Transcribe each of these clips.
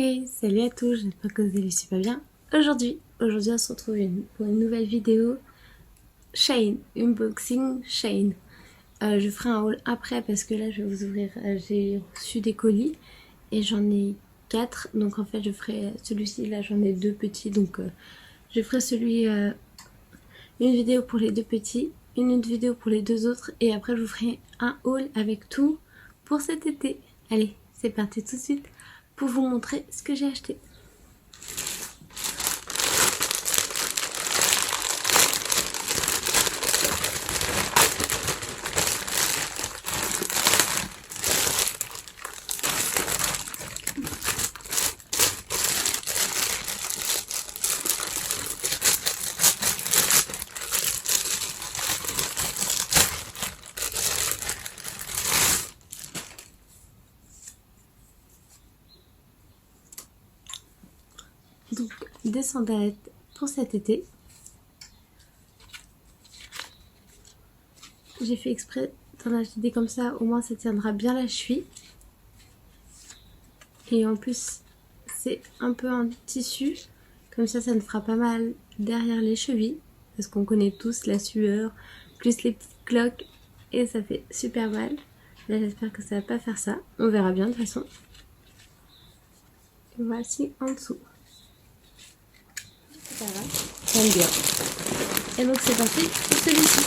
Hey, salut à tous, j'espère que vous allez super bien. Aujourd'hui on se retrouve pour une nouvelle vidéo Shein, unboxing Shein. Je ferai un haul après parce que là je vais vous ouvrir, j'ai reçu des colis et j'en ai 4, donc en fait je ferai celui-ci, là j'en ai 2 petits, donc je ferai une vidéo pour les 2 petits, une autre vidéo pour les 2 autres et après je vous ferai un haul avec tout pour cet été. Allez, c'est parti tout de suite pour vous montrer ce que j'ai acheté. Donc des sandalettes pour cet été. J'ai fait exprès d'en acheter des comme ça, au moins ça tiendra bien la cheville. Et en plus c'est un peu en tissu, comme ça ne fera pas mal derrière les chevilles. Parce qu'on connaît tous la sueur, plus les petites cloques, et ça fait super mal. Là j'espère que ça va pas faire ça, on verra bien de toute façon. Et voici en dessous. Ça va, j'aime bien. Et donc c'est parti pour celui-ci.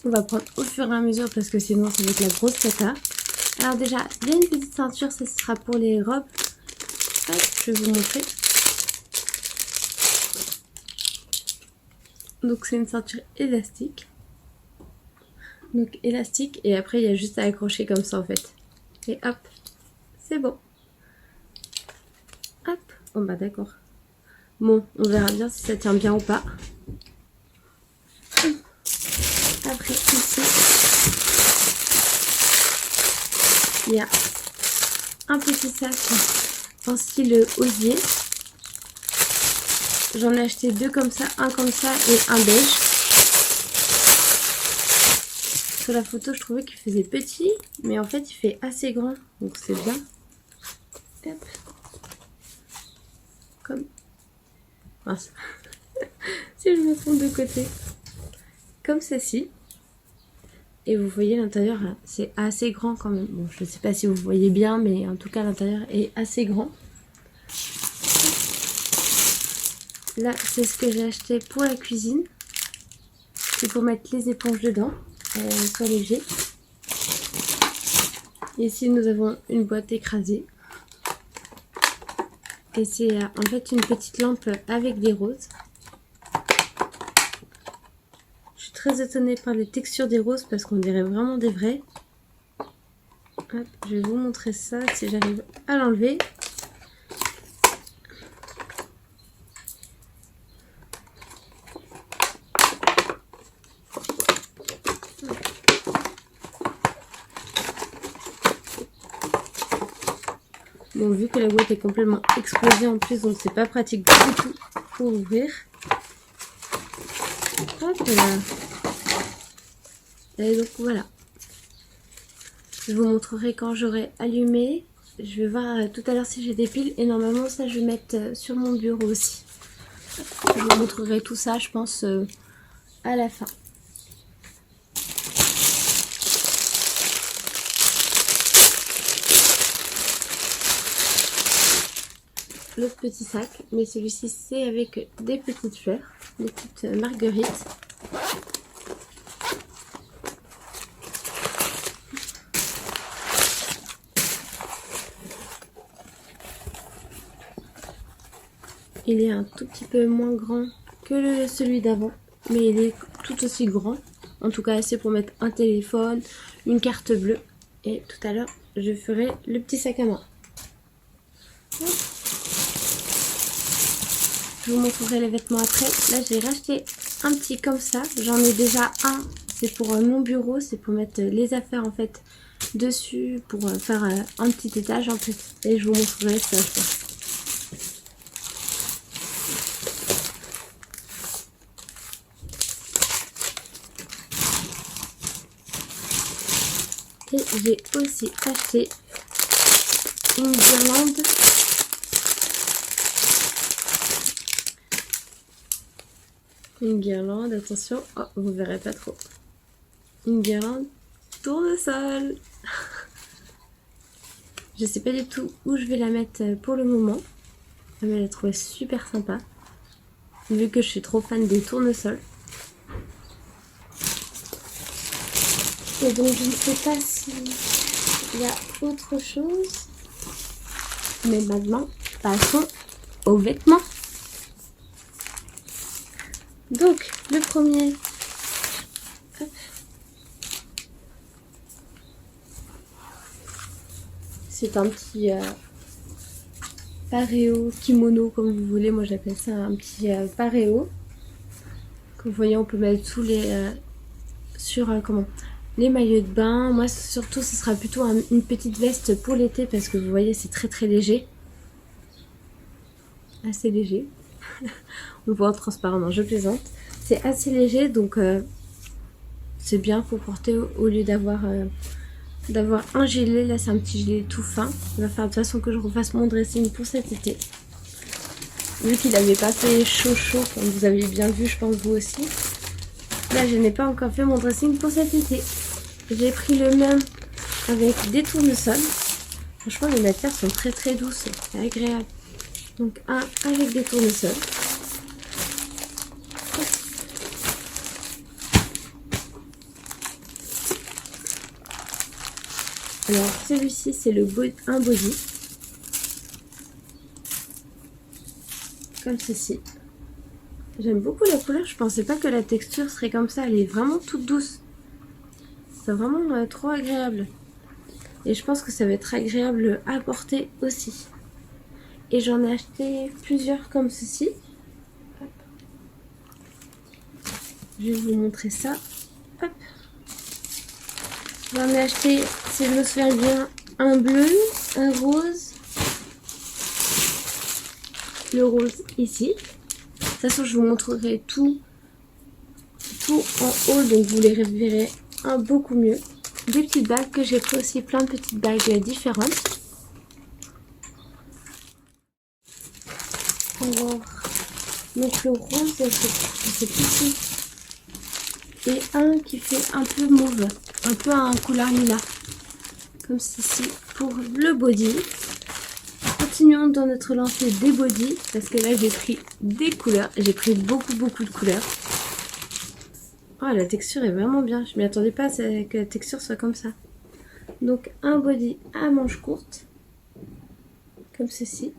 On va prendre au fur et à mesure parce que sinon ça va être la grosse cata. Alors déjà, il y a une petite ceinture, ça sera pour les robes. Hop, je vais vous montrer. Donc c'est une ceinture élastique. Donc élastique et après il y a juste à accrocher comme ça en fait. Et hop, c'est bon. Hop, bon bah d'accord. Bon, on verra bien si ça tient bien ou pas. Après ici, il y a un petit sac en style osier. J'en ai acheté 2 comme ça, un comme ça et un beige. Sur la photo, je trouvais qu'il faisait petit, mais en fait, il fait assez grand, donc c'est bien. Hop. Comme... Mince. Si je me trompe de côté. Comme ceci. Et vous voyez l'intérieur, c'est assez grand quand même. Bon, je ne sais pas si vous voyez bien, mais en tout cas, l'intérieur est assez grand. Là, c'est ce que j'ai acheté pour la cuisine. C'est pour mettre les éponges dedans. Soit léger. Ici nous avons une boîte écrasée et c'est en fait une petite lampe avec des roses. Je suis très étonnée par les textures des roses parce qu'on dirait vraiment des vrais. Hop, je vais vous montrer ça si j'arrive à l'enlever. Bon, vu que la boîte est complètement explosée en plus, donc c'est pas pratique du tout pour ouvrir. Hop là. Et donc voilà. Je vous montrerai quand j'aurai allumé. Je vais voir tout à l'heure si j'ai des piles et normalement ça je vais mettre sur mon bureau aussi. Je vous montrerai tout ça je pense à la fin. L'autre petit sac, mais celui-ci c'est avec des petites fleurs, des petites marguerites. Il est un tout petit peu moins grand que celui d'avant, mais il est tout aussi grand. En tout cas assez pour mettre un téléphone, une carte bleue. Et tout à l'heure je ferai le petit sac à main. Je vous montrerai les vêtements après. Là j'ai racheté un petit comme ça. J'en ai déjà un. C'est pour mon bureau. C'est pour mettre les affaires en fait dessus. Pour faire un petit étage en fait. Et je vous montrerai ça je pense. Et j'ai aussi acheté une guirlande. Une guirlande, attention, oh, vous verrez pas trop. Une guirlande tournesol. Je sais pas du tout où je vais la mettre pour le moment. Mais je l'ai trouvée super sympa. Vu que je suis trop fan des tournesols. Et donc je ne sais pas s'il y a autre chose. Mais maintenant, passons aux vêtements. Donc, le premier. Hop. C'est un petit paréo, kimono comme vous voulez. Moi j'appelle ça un petit paréo. Comme vous voyez, on peut mettre tous les sur les maillots de bain. Moi surtout ce sera plutôt une petite veste pour l'été parce que vous voyez c'est très très léger. Assez léger. On le voit en transparent, non je plaisante. C'est assez léger donc c'est bien pour porter au lieu d'avoir un gilet. Là c'est un petit gilet tout fin. Il va falloir de toute façon que je refasse mon dressing pour cet été. Vu qu'il n'avait pas fait chaud comme vous avez bien vu, je pense vous aussi. Là je n'ai pas encore fait mon dressing pour cet été. J'ai pris le même avec des tournesols. Franchement les matières sont très très douces, c'est agréable. Donc un avec des tournesols. Alors celui-ci c'est un body. Comme ceci. J'aime beaucoup la couleur, je pensais pas que la texture serait comme ça, elle est vraiment toute douce. C'est vraiment trop agréable. Et je pense que ça va être agréable à porter aussi. Et j'en ai acheté plusieurs comme ceci. Hop. Je vais vous montrer ça. Hop. J'en ai acheté, si je me souviens bien, un bleu, un rose. Le rose ici. De toute façon, je vous montrerai tout en haut, donc vous les verrez beaucoup mieux. Des petites bagues que j'ai pris aussi, plein de petites bagues différentes. Alors, donc le rose, c'est ici. Et un qui fait un peu mauve, un peu un couleur lilas. Comme ceci pour le body. Continuons dans notre lancée des body, parce que là j'ai pris des couleurs. J'ai pris beaucoup de couleurs. Oh, la texture est vraiment bien. Je m'y attendais pas que la texture soit comme ça. Donc un body à manches courtes. Comme ceci.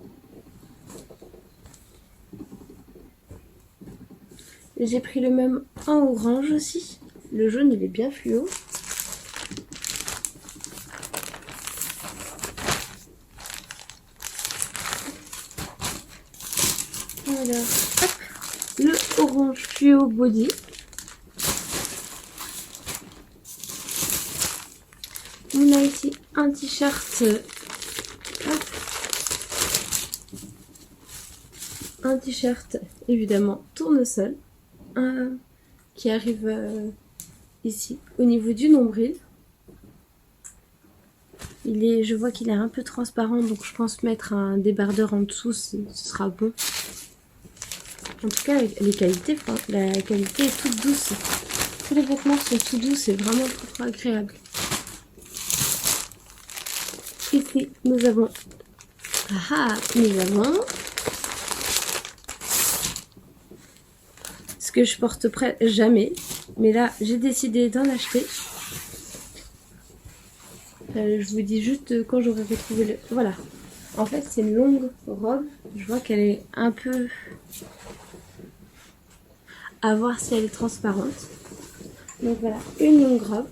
J'ai pris le même en orange aussi. Le jaune il est bien fluo. Alors, hop, le orange fluo body. On a ici un t-shirt. Un t-shirt évidemment tournesol. Qui arrive ici au niveau du nombril. Je vois qu'il est un peu transparent, donc je pense mettre un débardeur en dessous, ce sera bon. En tout cas, la qualité est toute douce. Tous les vêtements sont tout doux, c'est vraiment trop agréable. Ici, nous avons ce que je porte jamais, mais là, j'ai décidé d'en acheter. Je vous dis juste quand j'aurai retrouvé le... Voilà. En fait, c'est une longue robe. Je vois qu'elle est un peu... À voir si elle est transparente. Donc voilà, une longue robe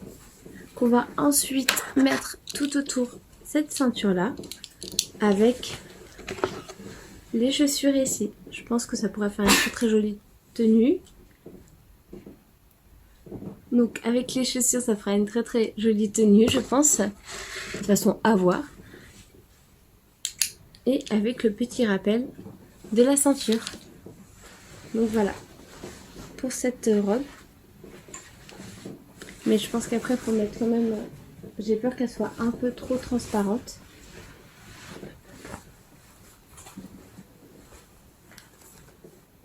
qu'on va ensuite mettre tout autour cette ceinture-là avec les chaussures ici. Je pense que ça pourrait faire une très jolie tenue. Donc avec les chaussures, ça fera une très jolie tenue, je pense. De toute façon, à voir. Et avec le petit rappel de la ceinture. Donc voilà. Pour cette robe. Mais je pense qu'après, il faut mettre quand même J'ai peur qu'elle soit un peu trop transparente.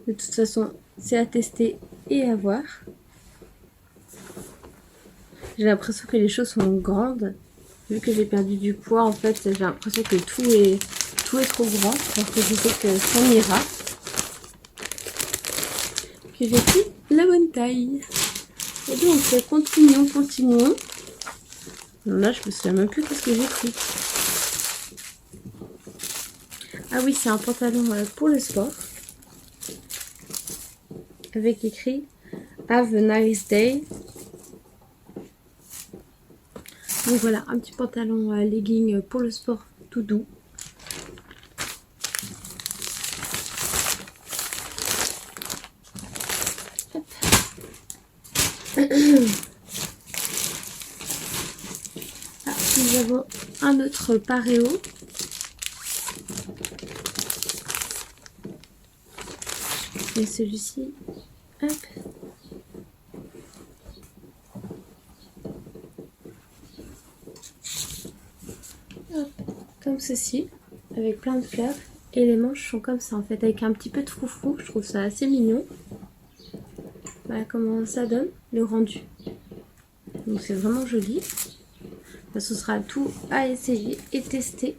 De toute façon, c'est à tester et à voir. J'ai l'impression que les choses sont grandes. Vu que j'ai perdu du poids, en fait, j'ai l'impression que tout est trop grand. Alors que je sais que ça m'ira. Que j'ai pris la bonne taille. Et donc, continuons. Là, je me souviens même plus qu'est-ce que j'ai pris. Ah oui, c'est un pantalon pour le sport. Avec écrit Have a nice day. Donc voilà, un petit pantalon legging pour le sport tout doux. Ah, nous avons un autre paréo. Et celui-ci, hop. Hop, comme ceci, avec plein de fleurs. Et les manches sont comme ça en fait, avec un petit peu de froufrou. Je trouve ça assez mignon. Voilà comment ça donne, le rendu. Donc c'est vraiment joli. Ce sera tout à essayer et tester.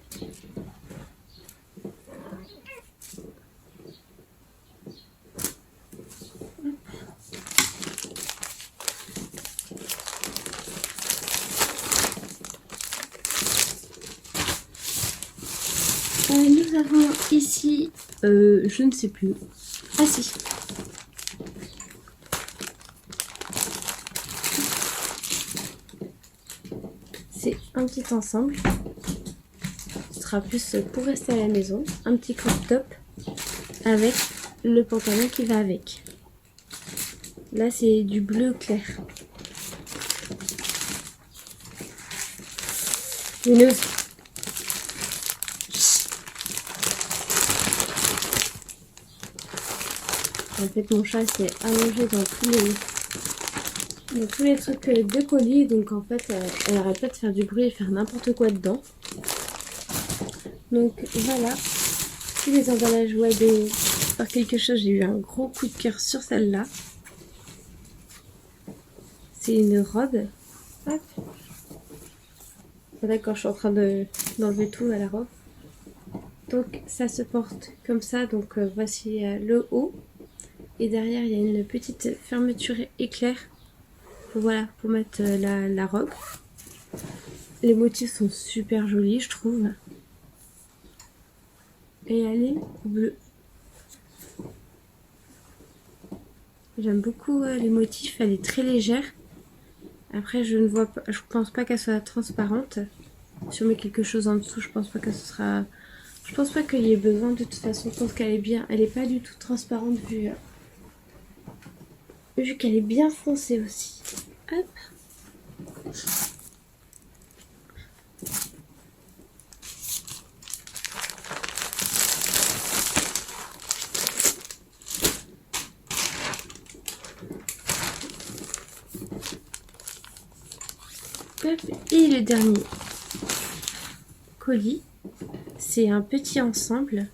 Nous avons ici, je ne sais plus. Ah si. C'est un petit ensemble. Ce sera plus pour rester à la maison. Un petit crop top avec le pantalon qui va avec. Là c'est du bleu clair. Une... En fait mon chat s'est allongé dans tous les trucs de colis, donc en fait elle arrête pas de faire du bruit et faire n'importe quoi dedans. Donc voilà, tous les emballages web et par quelque chose, j'ai eu un gros coup de cœur sur celle-là. C'est une robe. Hop. D'accord, je suis en train d'enlever tout à la robe. Donc ça se porte comme ça, donc voici le haut. Et derrière il y a une petite fermeture éclair pour, voilà, pour mettre la robe. Les motifs sont super jolis je trouve. Et elle est bleue. J'aime beaucoup les motifs, elle est très légère. Après je ne vois pas, je pense pas qu'elle soit transparente. Si on met quelque chose en dessous, je pense pas que ce sera... Je pense pas qu'il y ait besoin de toute façon. Je pense qu'elle est bien. Elle est pas du tout transparente vu qu'elle est bien foncée aussi. Hop. Hop. Et le dernier colis, c'est un petit ensemble.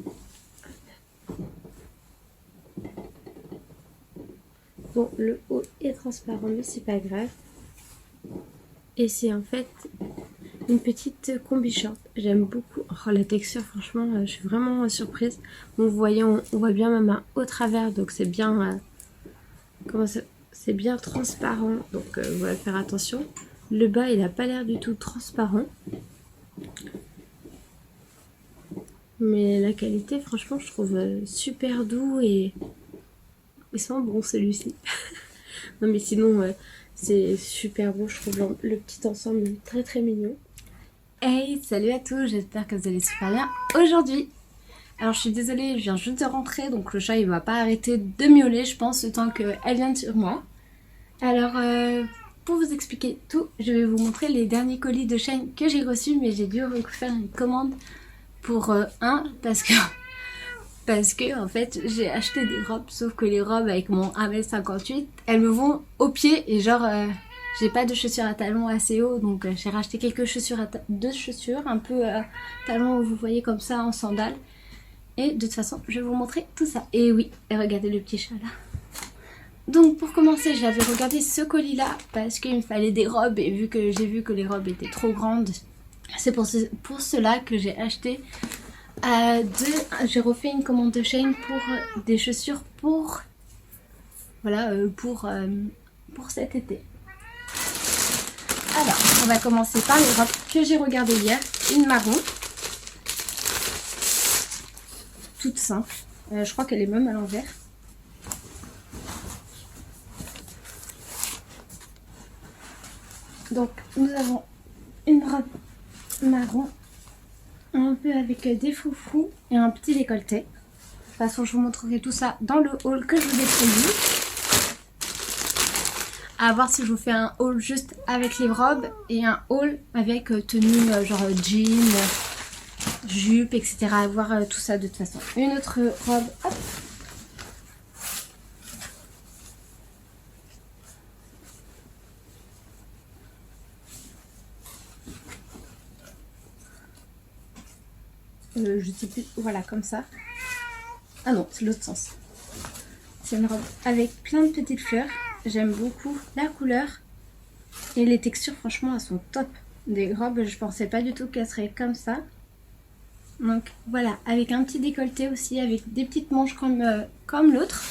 Bon, le haut est transparent, mais c'est pas grave. Et c'est en fait une petite combi short. J'aime beaucoup. Oh, la texture, franchement, je suis vraiment surprise. Bon, vous voyez, on voit bien ma main au travers, donc c'est bien... c'est bien transparent, donc on va faire attention. Le bas, il n'a pas l'air du tout transparent. Mais la qualité, franchement, je trouve super doux et il sent bon celui-ci. Non mais sinon, c'est super beau, je trouve le petit ensemble très très mignon. Hey, salut à tous, j'espère que vous allez super bien aujourd'hui. Alors je suis désolée, je viens juste de rentrer, donc le chat il va pas arrêter de miauler, je pense, le temps qu'elle vienne sur moi. Alors, pour vous expliquer tout, je vais vous montrer les derniers colis de Shein que j'ai reçus, mais j'ai dû faire une commande pour un, parce que en fait j'ai acheté des robes, sauf que les robes avec mon 1m58, elles me vont au pied et genre j'ai pas de chaussures à talons assez hauts, donc j'ai racheté quelques chaussures deux chaussures un peu talons où vous voyez comme ça en sandales. Et de toute façon, je vais vous montrer tout ça. Et oui, et regardez le petit chat là. Donc pour commencer, j'avais regardé ce colis là parce qu'il me fallait des robes et vu que j'ai vu que les robes étaient trop grandes, c'est pour cela que j'ai acheté j'ai refait une commande de Shein pour des chaussures pour voilà pour cet été. Alors, on va commencer par les robes que j'ai regardées hier. Une marron, toute simple. Je crois qu'elle est même à l'envers. Donc, nous avons une robe marron, un peu avec des froufrous et un petit décolleté. De toute façon, je vous montrerai tout ça dans le haul que je vous ai prévu. À voir si je vous fais un haul juste avec les robes et un haul avec tenue genre jean, jupe, etc. À voir tout ça de toute façon. Une autre robe, hop. Je sais plus, voilà comme ça. Ah non, c'est l'autre sens. C'est une robe avec plein de petites fleurs. J'aime beaucoup la couleur et les textures, franchement, elles sont top. Des robes, je pensais pas du tout qu'elles seraient comme ça. Donc voilà, avec un petit décolleté aussi, avec des petites manches comme l'autre.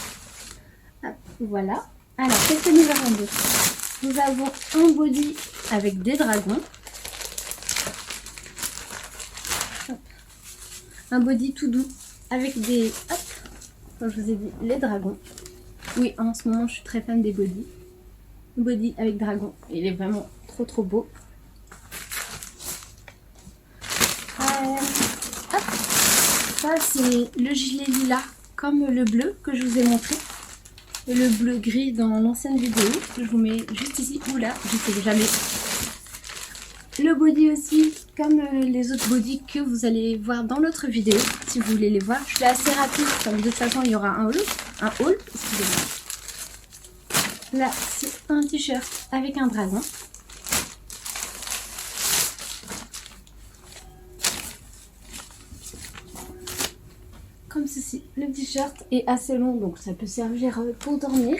Voilà. Alors, qu'est-ce que nous avons d'autre? Nous avons un body avec des dragons. Hop. Un body tout doux avec des... Hop, comme je vous ai dit, les dragons. Oui, en ce moment, je suis très fan des bodys. Body avec dragon. Il est vraiment trop beau. Hop. Ça, c'est le gilet lilas, comme le bleu que je vous ai montré. Et le bleu gris dans l'ancienne vidéo. Je vous mets juste ici ou là. Je sais jamais. Le body aussi, comme les autres bodys que vous allez voir dans l'autre vidéo. Si vous voulez les voir. Je suis assez rapide. Comme de toute façon, il y aura un haul. Excusez-moi. Là, c'est un t-shirt avec un dragon. Comme ceci. Le t-shirt est assez long, donc ça peut servir pour dormir.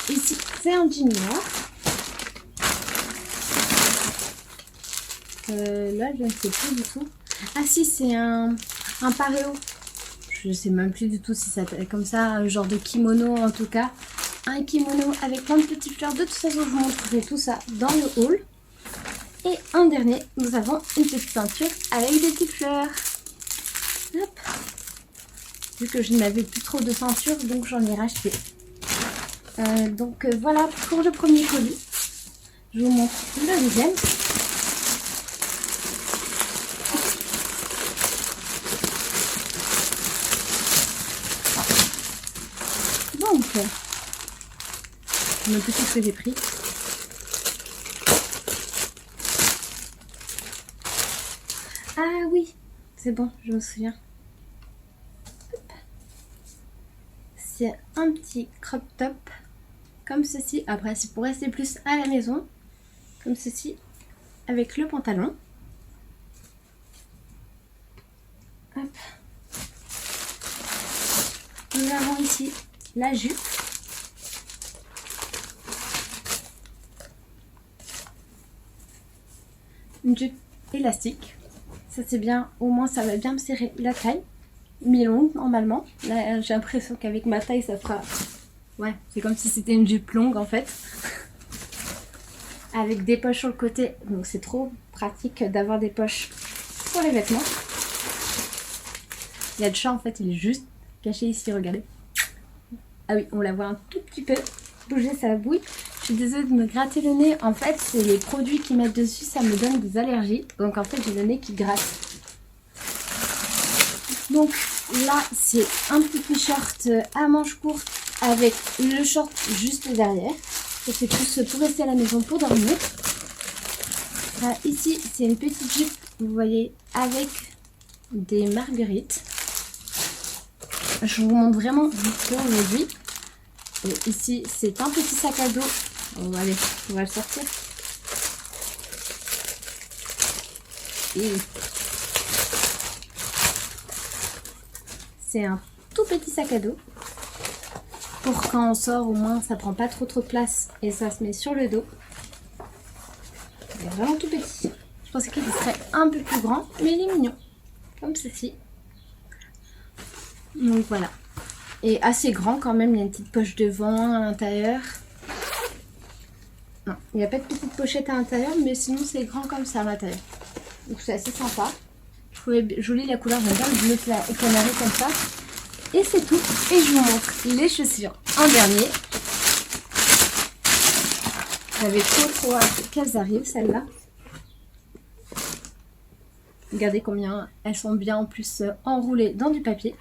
Ici, c'est un jean noir. Là, je ne sais plus du tout. Ah si, c'est un pareo. Je sais même plus du tout si ça s'appelle comme ça, un genre de kimono en tout cas. Un kimono avec plein de petites fleurs. De toute façon, je vous montrerai tout ça dans le haul. Et un dernier, nous avons une petite ceinture avec des petites fleurs. Hop. Vu que je n'avais plus trop de ceintures, donc j'en ai racheté. Donc voilà pour le premier colis. Je vous montre le deuxième. Donc, je me dis ce que j'ai pris. Ah oui, c'est bon, je me souviens. C'est un petit crop top, comme ceci. Après, c'est pour rester plus à la maison, comme ceci, avec le pantalon. Hop. Nous avons ici la jupe. Une jupe élastique. Ça c'est bien, au moins ça va bien me serrer la taille. Mi-longue normalement. Là j'ai l'impression qu'avec ma taille ça fera... Ouais, c'est comme si c'était une jupe longue en fait. Avec des poches sur le côté. Donc c'est trop pratique d'avoir des poches pour les vêtements. Il y a le chat en fait, il est juste caché ici, regardez. Ah oui, on la voit un tout petit peu bouger sa bouille. Je suis désolée de me gratter le nez. En fait, c'est les produits qu'ils mettent dessus, ça me donne des allergies. Donc en fait, j'ai le nez qui gratte. Donc là, c'est un petit t-shirt à manches courtes avec le short juste derrière. Et c'est plus pour rester à la maison pour dormir. Ici, c'est une petite jupe, vous voyez, avec des marguerites. Je vous montre vraiment vite fait aujourd'hui. Et ici, c'est un petit sac à dos. Bon, allez, on va le sortir. Et c'est un tout petit sac à dos. Pour quand on sort, au moins, ça prend pas trop de place et ça se met sur le dos. Il est vraiment tout petit. Je pensais qu'il serait un peu plus grand, mais il est mignon. Comme ceci. Donc voilà. Et assez grand quand même, il y a une petite poche devant à l'intérieur. Non, il n'y a pas de petite pochette à l'intérieur, mais sinon c'est grand comme ça à l'intérieur. Donc c'est assez sympa. Je trouvais jolie la couleur, j'aime bien le bleu canari comme ça. Et c'est tout. Et je vous montre les chaussures en dernier. J'avais trop hâte qu'elles arrivent, celles-là. Regardez combien elles sont bien en plus enroulées dans du papier.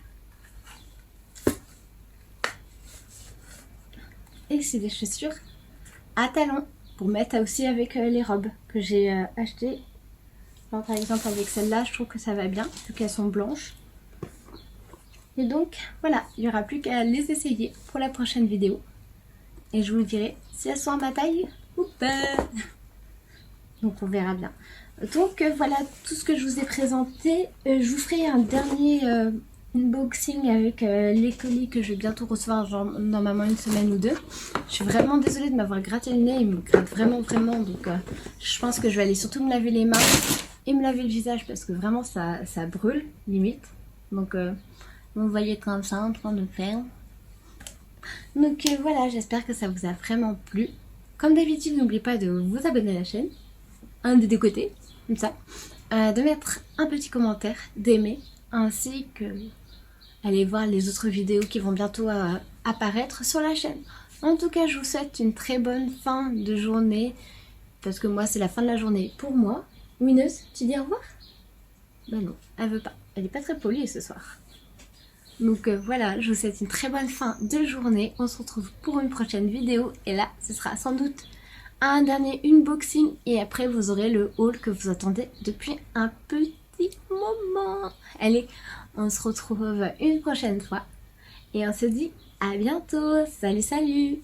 Et c'est des chaussures à talons pour mettre aussi avec les robes que j'ai achetées. Alors, par exemple avec celle-là, je trouve que ça va bien vu qu'elles sont blanches. Et donc voilà, il n'y aura plus qu'à les essayer pour la prochaine vidéo. Et je vous dirai si elles sont à ma taille ou pas. Donc on verra bien. Donc voilà tout ce que je vous ai présenté. Je vous ferai un dernier unboxing avec les colis que je vais bientôt recevoir, genre normalement une semaine ou deux. Je suis vraiment désolée de m'avoir gratté le nez, il me gratte vraiment. Donc je pense que je vais aller surtout me laver les mains et me laver le visage parce que vraiment ça brûle limite. Donc vous me voyez comme ça en train de faire. Donc voilà, j'espère que ça vous a vraiment plu. Comme d'habitude, n'oubliez pas de vous abonner à la chaîne, un des deux côtés, comme ça, de mettre un petit commentaire, d'aimer, ainsi que aller voir les autres vidéos qui vont bientôt apparaître sur la chaîne. En tout cas, je vous souhaite une très bonne fin de journée, parce que moi, c'est la fin de la journée pour moi. Wineuse, tu dis au revoir? Ben non, elle veut pas. Elle est pas très polie ce soir. Donc voilà, je vous souhaite une très bonne fin de journée. On se retrouve pour une prochaine vidéo. Et là, ce sera sans doute un dernier unboxing. Et après, vous aurez le haul que vous attendez depuis un petit moment. Allez, on se retrouve une prochaine fois. Et on se dit à bientôt. Salut, salut!